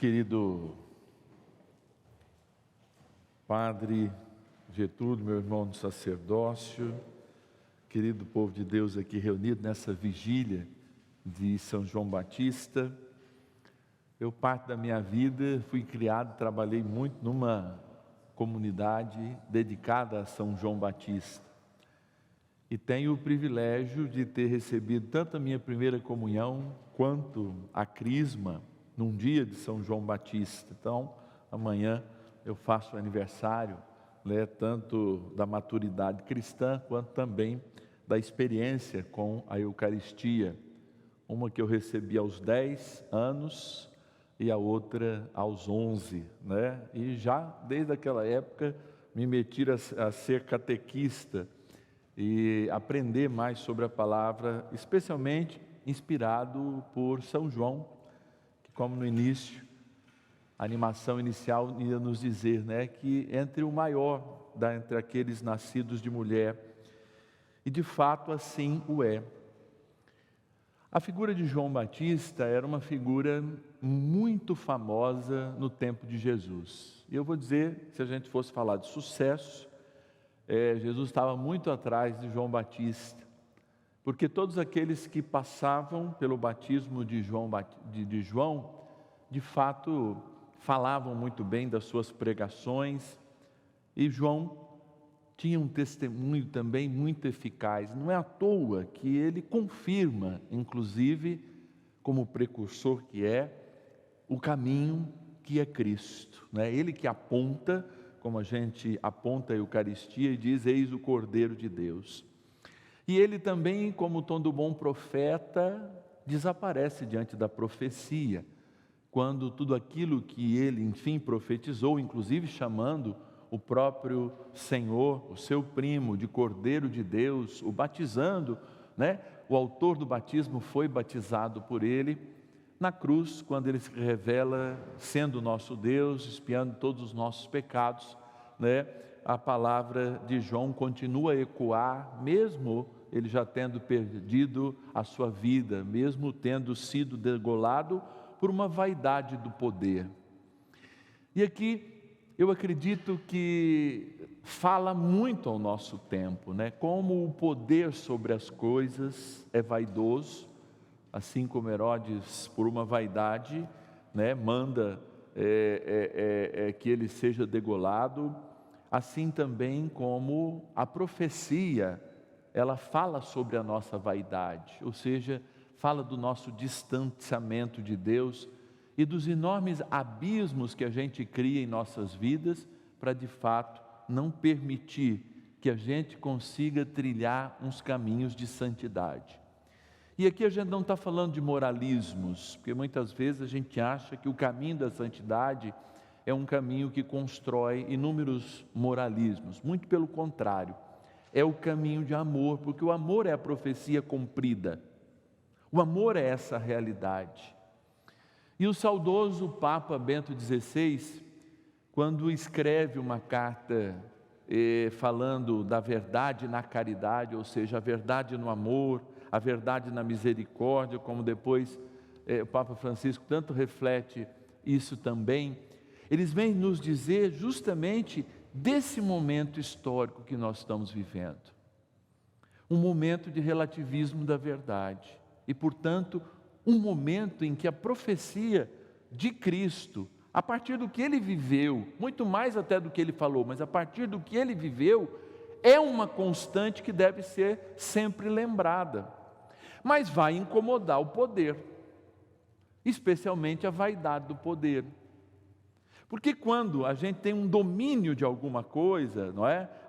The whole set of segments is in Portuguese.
Querido Padre Getúlio, meu irmão do sacerdócio, querido povo de Deus aqui reunido nessa vigília de São João Batista. Eu, parte da minha vida, fui criado, trabalhei muito numa comunidade dedicada a São João Batista. E tenho o privilégio de ter recebido tanto a minha primeira comunhão, quanto a crisma, num dia de São João Batista. Então, amanhã eu faço o aniversário, tanto da maturidade cristã, quanto também da experiência com a Eucaristia. Uma que eu recebi aos 10 anos e a outra aos 11, E já desde aquela época me meti a ser catequista e aprender mais sobre a palavra, especialmente inspirado por São João, que, como no início, a animação inicial ia nos dizer, que entre o maior entre aqueles nascidos de mulher, e de fato assim o é. A figura de João Batista era uma figura muito famosa no tempo de Jesus. E eu vou dizer, se a gente fosse falar de sucesso, Jesus estava muito atrás de João Batista, porque todos aqueles que passavam pelo batismo de João, de fato falavam muito bem das suas pregações, e João tinha um testemunho também muito eficaz. Não é à toa que ele confirma, inclusive, como precursor que é, o caminho que é Cristo. Ele que aponta, como a gente aponta a Eucaristia e diz: eis o Cordeiro de Deus. E ele também, como todo bom profeta, desaparece diante da profecia, quando tudo aquilo que ele, enfim, profetizou, inclusive chamando o próprio Senhor, o seu primo, de Cordeiro de Deus, o batizando, O autor do batismo foi batizado por ele na cruz, quando ele se revela sendo nosso Deus, expiando todos os nossos pecados, A palavra de João continua a ecoar, mesmo ele já tendo perdido a sua vida, mesmo tendo sido degolado por uma vaidade do poder. E aqui eu acredito que fala muito ao nosso tempo, Como o poder sobre as coisas é vaidoso, assim como Herodes, por uma vaidade, manda que ele seja degolado, assim também como a profecia, ela fala sobre a nossa vaidade, ou seja, fala do nosso distanciamento de Deus e dos enormes abismos que a gente cria em nossas vidas para, de fato, não permitir que a gente consiga trilhar uns caminhos de santidade. E aqui a gente não está falando de moralismos, porque muitas vezes a gente acha que o caminho da santidade é um caminho que constrói inúmeros moralismos. Muito pelo contrário, é o caminho de amor, porque o amor é a profecia cumprida. O amor é essa realidade. E o saudoso Papa Bento XVI, quando escreve uma carta falando da verdade na caridade, ou seja, a verdade no amor, a verdade na misericórdia, como depois o Papa Francisco tanto reflete isso também, eles vêm nos dizer justamente desse momento histórico que nós estamos vivendo. Um momento de relativismo da verdade e, portanto, um momento em que a profecia de Cristo, a partir do que ele viveu, muito mais até do que ele falou, mas a partir do que ele viveu, é uma constante que deve ser sempre lembrada. Mas vai incomodar o poder, especialmente a vaidade do poder. Porque quando a gente tem um domínio de alguma coisa,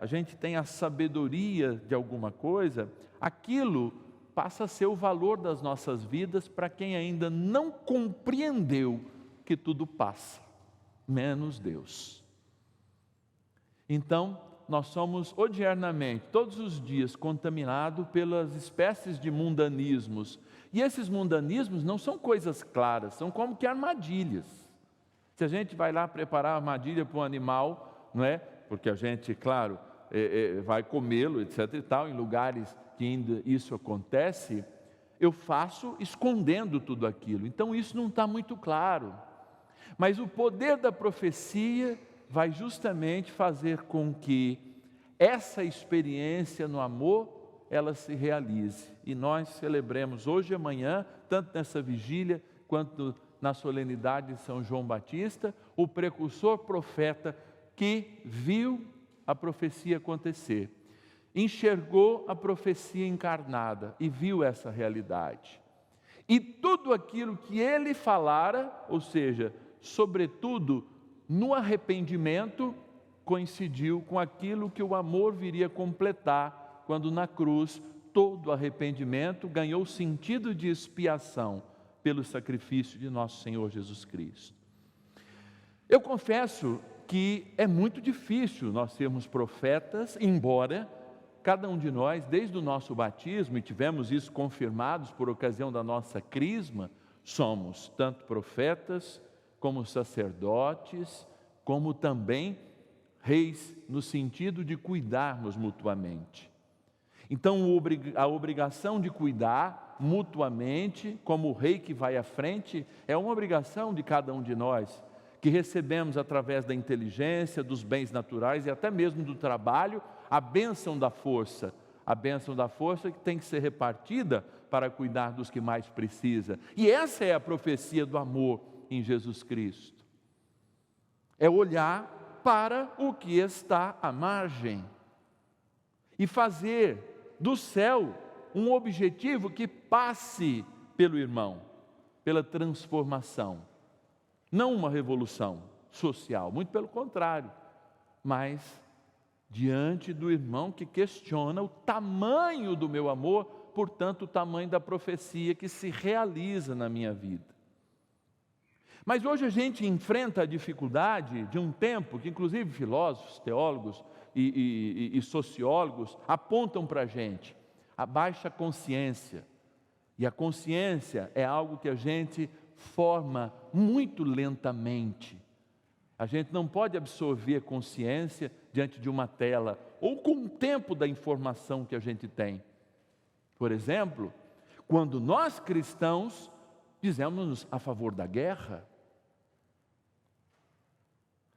a gente tem a sabedoria de alguma coisa, aquilo passa a ser o valor das nossas vidas para quem ainda não compreendeu que tudo passa, menos Deus. Então, nós somos odiernamente, todos os dias, contaminados pelas espécies de mundanismos. E esses mundanismos não são coisas claras, são como que armadilhas. Se a gente vai lá preparar armadilha para um animal, porque a gente, claro, vai comê-lo, etc. e tal, em lugares que ainda isso acontece, eu faço escondendo tudo aquilo. Então isso não está muito claro. Mas o poder da profecia vai justamente fazer com que essa experiência no amor, ela se realize. E nós celebremos hoje e amanhã, tanto nessa vigília, quanto na solenidade de São João Batista, o precursor profeta que viu a profecia acontecer, enxergou a profecia encarnada e viu essa realidade. E tudo aquilo que ele falara, ou seja, sobretudo no arrependimento, coincidiu com aquilo que o amor viria completar, quando na cruz todo arrependimento ganhou sentido de expiação pelo sacrifício de nosso Senhor Jesus Cristo. Eu confesso que é muito difícil nós sermos profetas, embora cada um de nós, desde o nosso batismo, e tivemos isso confirmados por ocasião da nossa crisma, somos tanto profetas, como sacerdotes, como também reis, no sentido de cuidarmos mutuamente. Então, a obrigação de cuidar mutuamente, como o rei que vai à frente, é uma obrigação de cada um de nós, que recebemos através da inteligência, dos bens naturais e até mesmo do trabalho, a bênção da força. A bênção da força que tem que ser repartida para cuidar dos que mais precisam. E essa é a profecia do amor em Jesus Cristo. É olhar para o que está à margem e fazer do céu um objetivo que passe pelo irmão, pela transformação. Não uma revolução social, muito pelo contrário, mas diante do irmão que questiona o tamanho do meu amor, portanto o tamanho da profecia que se realiza na minha vida. Mas hoje a gente enfrenta a dificuldade de um tempo que inclusive filósofos, teólogos e sociólogos apontam para a gente, a baixa consciência. E a consciência é algo que a gente forma muito lentamente. A gente não pode absorver consciência diante de uma tela ou com o tempo da informação que a gente tem. Por exemplo, quando nós cristãos dizemos a favor da guerra,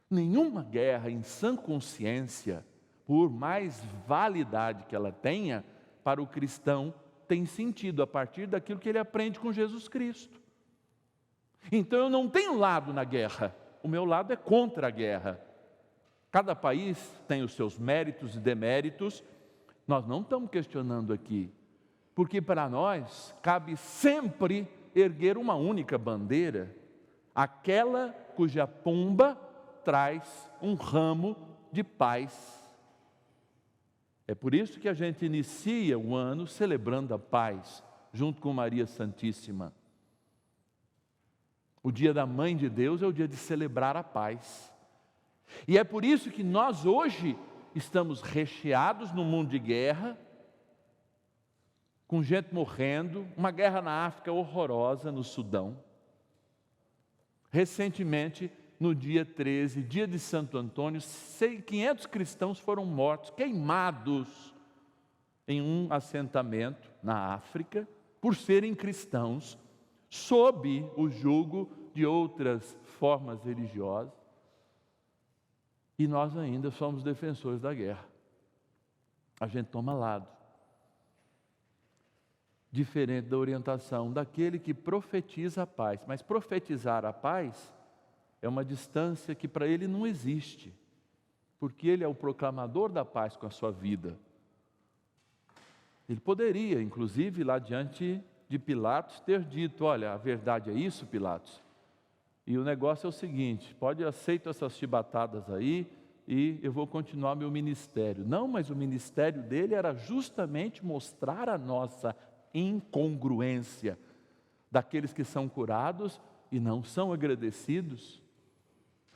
nenhuma guerra em sã consciência, por mais validade que ela tenha, para o cristão tem sentido a partir daquilo que ele aprende com Jesus Cristo. Então eu não tenho lado na guerra, o meu lado é contra a guerra. Cada país tem os seus méritos e deméritos, nós não estamos questionando aqui, porque para nós cabe sempre erguer uma única bandeira, aquela cuja pomba traz um ramo de paz. É por isso que a gente inicia o ano celebrando a paz, junto com Maria Santíssima. O dia da Mãe de Deus é o dia de celebrar a paz. E é por isso que nós hoje estamos recheados num mundo de guerra, com gente morrendo, uma guerra na África horrorosa, no Sudão. Recentemente, no dia 13, dia de Santo Antônio, 500 cristãos foram mortos, queimados em um assentamento na África, por serem cristãos, sob o jugo de outras formas religiosas. E nós ainda somos defensores da guerra. A gente toma lado. Diferente da orientação daquele que profetiza a paz. Mas profetizar a paz é uma distância que para ele não existe, porque ele é o proclamador da paz com a sua vida. Ele poderia, inclusive, lá diante de Pilatos, ter dito: olha, a verdade é isso, Pilatos, e o negócio é o seguinte, pode aceitar essas chibatadas aí, e eu vou continuar meu ministério. Não, mas o ministério dele era justamente mostrar a nossa incongruência, daqueles que são curados e não são agradecidos,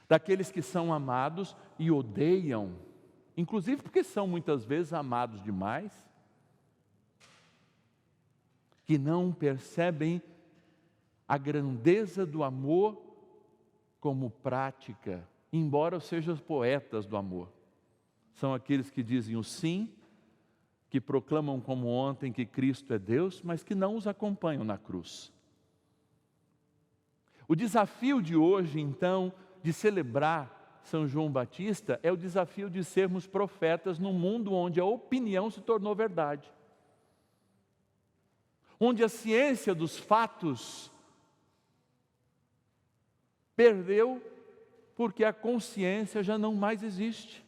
daqueles que são amados e odeiam, inclusive porque são muitas vezes amados demais, que não percebem a grandeza do amor como prática, embora sejam poetas do amor. São aqueles que dizem o sim, que proclamam como ontem que Cristo é Deus, mas que não os acompanham na cruz. O desafio de hoje, então, de celebrar São João Batista, é o desafio de sermos profetas num mundo onde a opinião se tornou verdade. Onde a ciência dos fatos perdeu porque a consciência já não mais existe.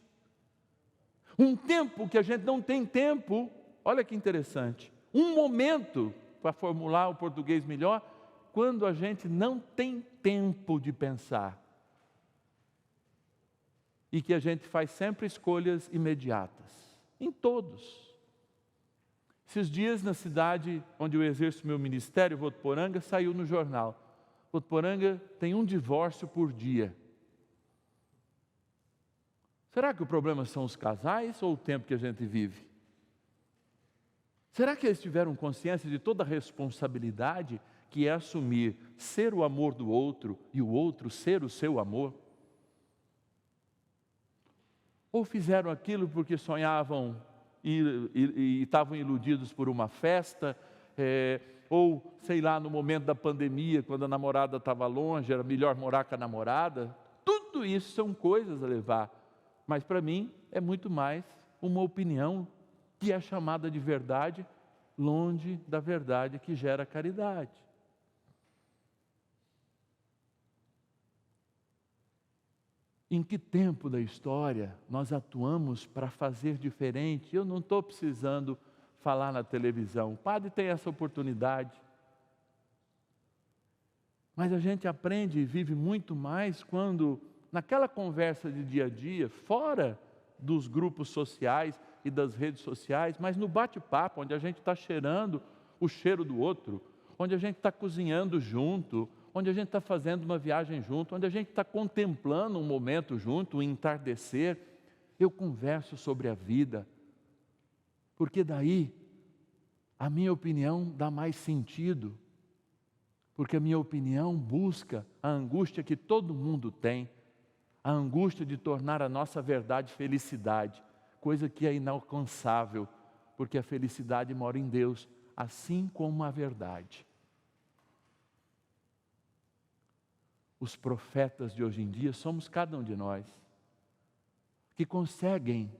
Um tempo que a gente não tem tempo, olha que interessante, um momento, para formular o português melhor, quando a gente não tem tempo de pensar. E que a gente faz sempre escolhas imediatas, em todos. Esses dias na cidade onde eu exerço meu ministério, Votuporanga, saiu no jornal. Votuporanga tem um divórcio por dia. Será que o problema são os casais ou o tempo que a gente vive? Será que eles tiveram consciência de toda a responsabilidade que é assumir ser o amor do outro e o outro ser o seu amor? Ou fizeram aquilo porque sonhavam e estavam iludidos por uma festa, ou sei lá, no momento da pandemia, quando a namorada estava longe, era melhor morar com a namorada? Tudo isso são coisas a levar, mas para mim é muito mais uma opinião que é chamada de verdade, longe da verdade que gera caridade. Em que tempo da história nós atuamos para fazer diferente? Eu não estou precisando falar na televisão, o padre tem essa oportunidade. Mas a gente aprende e vive muito mais quando, naquela conversa de dia a dia, fora dos grupos sociais e das redes sociais, mas no bate-papo, onde a gente está cheirando o cheiro do outro, onde a gente está cozinhando junto, onde a gente está fazendo uma viagem junto, onde a gente está contemplando um momento junto, um entardecer, eu converso sobre a vida, porque daí a minha opinião dá mais sentido, porque a minha opinião busca a angústia que todo mundo tem, a angústia de tornar a nossa verdade felicidade, coisa que é inalcançável, porque a felicidade mora em Deus, assim como a verdade. Os profetas de hoje em dia somos cada um de nós, que conseguem,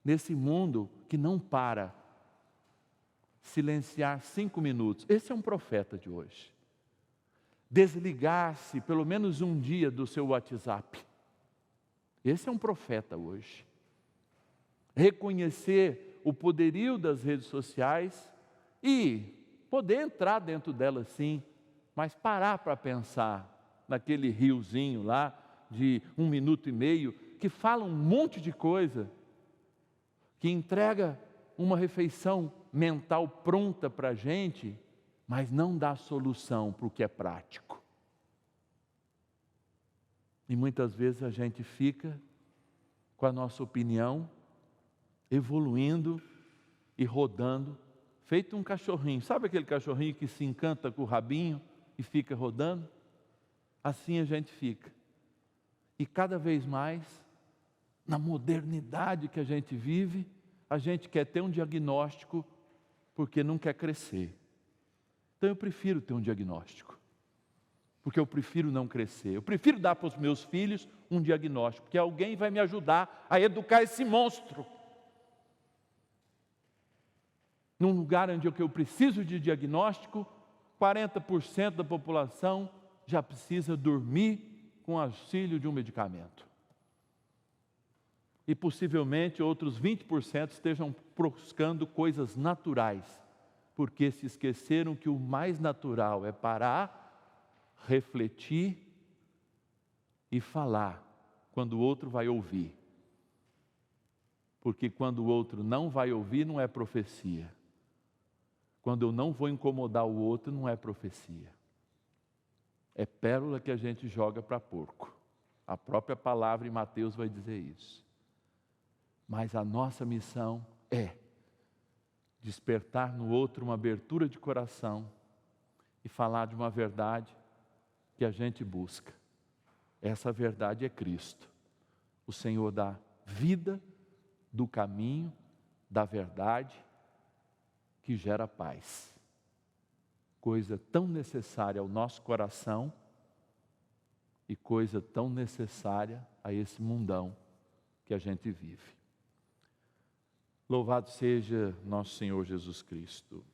nesse mundo que não para, silenciar 5 minutos. Esse é um profeta de hoje. Desligar-se pelo menos um dia do seu WhatsApp. Esse é um profeta hoje. Reconhecer o poderio das redes sociais e poder entrar dentro delas sim, mas parar para pensar naquele riozinho lá de 1 minuto e meio, que fala um monte de coisa, que entrega uma refeição mental pronta para a gente, mas não dá solução para o que é prático. E muitas vezes a gente fica com a nossa opinião evoluindo e rodando, feito um cachorrinho. Sabe aquele cachorrinho que se encanta com o rabinho e fica rodando? Assim a gente fica. E cada vez mais, na modernidade que a gente vive, a gente quer ter um diagnóstico porque não quer crescer. Então eu prefiro ter um diagnóstico, porque eu prefiro não crescer. Eu prefiro dar para os meus filhos um diagnóstico, porque alguém vai me ajudar a educar esse monstro. Num lugar onde eu preciso de diagnóstico, 40% da população já precisa dormir com auxílio de um medicamento. E possivelmente outros 20% estejam buscando coisas naturais, porque se esqueceram que o mais natural é parar, refletir e falar quando o outro vai ouvir. Porque quando o outro não vai ouvir, não é profecia. Quando eu não vou incomodar o outro, não é profecia. É pérola que a gente joga para porco. A própria palavra em Mateus vai dizer isso. Mas a nossa missão é despertar no outro uma abertura de coração e falar de uma verdade que a gente busca. Essa verdade é Cristo, o Senhor da vida, do caminho, da verdade, que gera paz. Coisa tão necessária ao nosso coração e coisa tão necessária a esse mundão que a gente vive. Louvado seja nosso Senhor Jesus Cristo.